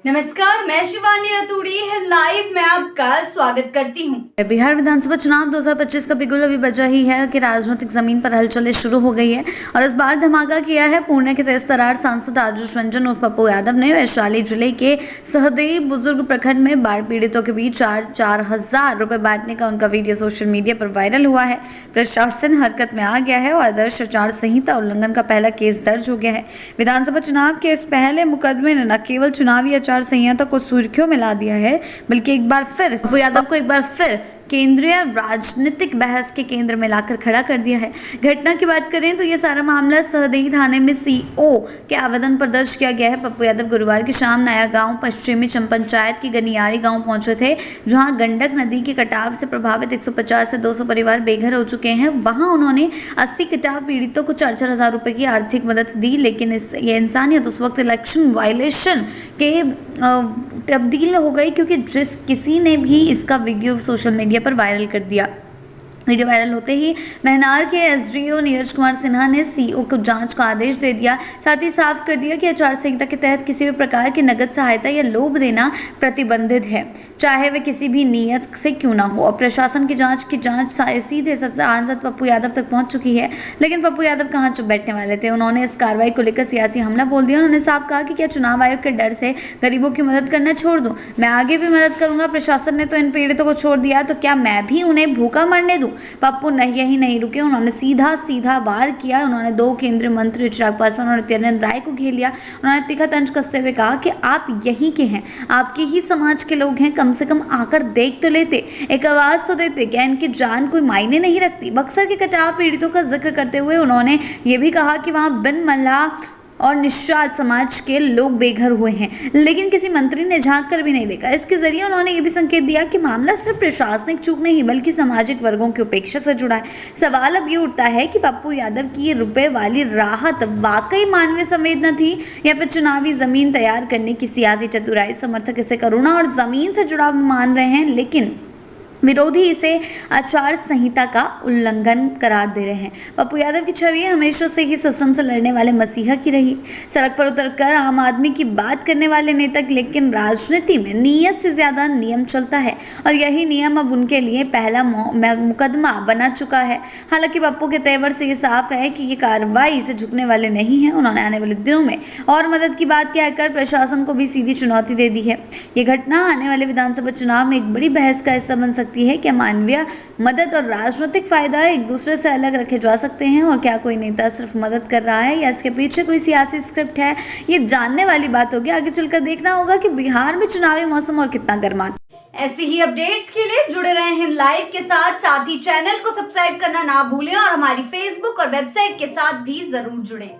नमस्कार, मैं शिवानी रतूड़ी लाइव में आपका स्वागत करती हूँ। बिहार विधानसभा चुनाव 2025 का बिगुल अभी बचा ही है कि राजनीतिक जमीन पर हलचलें शुरू हो गई है और इस बार धमाका किया है पूर्णिया के तेज तर्रार सांसद आजुष रंजन उर्फ पप्पू यादव ने। वैशाली जिले के सहदेव बुजुर्ग प्रखंड में बाढ़ पीड़ितों के बीच 4,000 रुपए बांटने का उनका वीडियो सोशल मीडिया पर वायरल हुआ है। प्रशासन हरकत में आ गया है और आदर्श आचार संहिता उल्लंघन का पहला केस दर्ज हो गया है। विधानसभा चुनाव के इस पहले मुकदमे ने न केवल चुनावी आचार संहिता को सुर्खियों में ला दिया है बल्कि एक बार फिर पप्पू यादव को एक बार फिर केंद्रीय राजनीतिक बहस के केंद्र में लाकर खड़ा कर दिया है। घटना की बात करें तो यह सारा मामला सहदेई थाने में सीओ के आवेदन पर दर्ज किया गया है। पप्पू यादव गुरुवार की शाम नया गांव पश्चिमी पंचायत की गनियारी गांव पहुंचे थे, जहां गंडक नदी के कटाव से प्रभावित 150 से 200 परिवार बेघर हो चुके हैं। वहां उन्होंने 80 कटाव पीड़ितों को 4-4 हज़ार रुपए की आर्थिक मदद दी, लेकिन ये इंसानियत उस वक्त इलेक्शन वायलेशन के तब्दील हो गई क्योंकि किसी ने भी इसका वीडियो सोशल मीडिया पर वायरल कर दिया। वीडियो वायरल होते ही महनार के एसडीओ नीरज कुमार सिन्हा ने सीओ को जांच का आदेश दे दिया। साथ ही साफ कर दिया कि आचार संहिता के तहत किसी भी प्रकार की नगद सहायता या लोभ देना प्रतिबंधित है, चाहे वे किसी भी नीयत से क्यों ना हो। और प्रशासन की जांच सीधे सांसद पप्पू यादव तक पहुंच चुकी है, लेकिन पप्पू यादव कहां चुप बैठने वाले थे। उन्होंने इस कार्रवाई को लेकर सियासी हमला बोल दिया। उन्होंने साफ कहा कि क्या चुनाव आयोग के डर से गरीबों की मदद करना छोड़ दूं? मैं आगे भी मदद करूंगा। प्रशासन ने तो इन पीड़ितों को छोड़ दिया, तो क्या मैं भी उन्हें भूखा मरने दूं? पप्पू यही नहीं रुके, उन्होंने सीधा वार किया। उन्होंने 2 केंद्रीय मंत्री चिराग पासवान और नित्यानंद राय को घेर लिया। उन्होंने तीखा तंज कसते हुए कहा कि आप यहीं के हैं, आपके ही समाज के लोग हैं, कम से कम आकर देख तो लेते, एक आवाज तो देते। क्या इनकी जान कोई मायने नहीं रखती? बक्सर के कटाव पीड़ितों का जिक्र करते हुए उन्होंने ये भी कहा कि वहां बिन मल्लाह और निषाद समाज के लोग बेघर हुए हैं, लेकिन किसी मंत्री ने झांक कर भी नहीं देखा। इसके जरिए उन्होंने ये भी संकेत दिया कि मामला सिर्फ प्रशासनिक चूक नहीं बल्कि सामाजिक वर्गों की उपेक्षा से जुड़ा है। सवाल अब ये उठता है कि पप्पू यादव की ये रुपए वाली राहत वाकई मानवीय संवेदना थी या फिर चुनावी जमीन तैयार करने की सियासी चतुराई। समर्थक इसे करुणा और जमीन से जुड़ाव मान रहे हैं, लेकिन विरोधी इसे आचार संहिता का उल्लंघन करार दे रहे हैं। पप्पू यादव की छवि हमेशा से ही सिस्टम से लड़ने वाले मसीहा की रही, सड़क पर उतरकर आम आदमी की बात करने वाले नेता, लेकिन राजनीति में नियत से ज्यादा नियम चलता है और यही नियम अब उनके लिए पहला मुकदमा बना चुका है। हालांकि पप्पू के तेवर से ये साफ है कि ये कार्रवाई से झुकने वाले नहीं है। उन्होंने आने वाले दिनों में और मदद की बात कहकर प्रशासन को भी सीधी चुनौती दे दी है। ये घटना आने वाले विधानसभा चुनाव में एक बड़ी बहस का हिस्सा बन सकती है। क्या मानवीय मदद और राजनीतिक फायदा एक दूसरे से अलग रखे जा सकते हैं, और क्या कोई नेता सिर्फ मदद कर रहा है या इसके पीछे कोई सियासी स्क्रिप्ट है? ये जानने वाली बात होगी। आगे चलकर देखना होगा कि बिहार में चुनावी मौसम और कितना गर्मा। ऐसी ही अपडेट्स के लिए जुड़े रहे हैं लाइव के साथ ही चैनल को सब्सक्राइब करना ना भूलें और हमारी फेसबुक और वेबसाइट के साथ भी जरूर जुड़ें।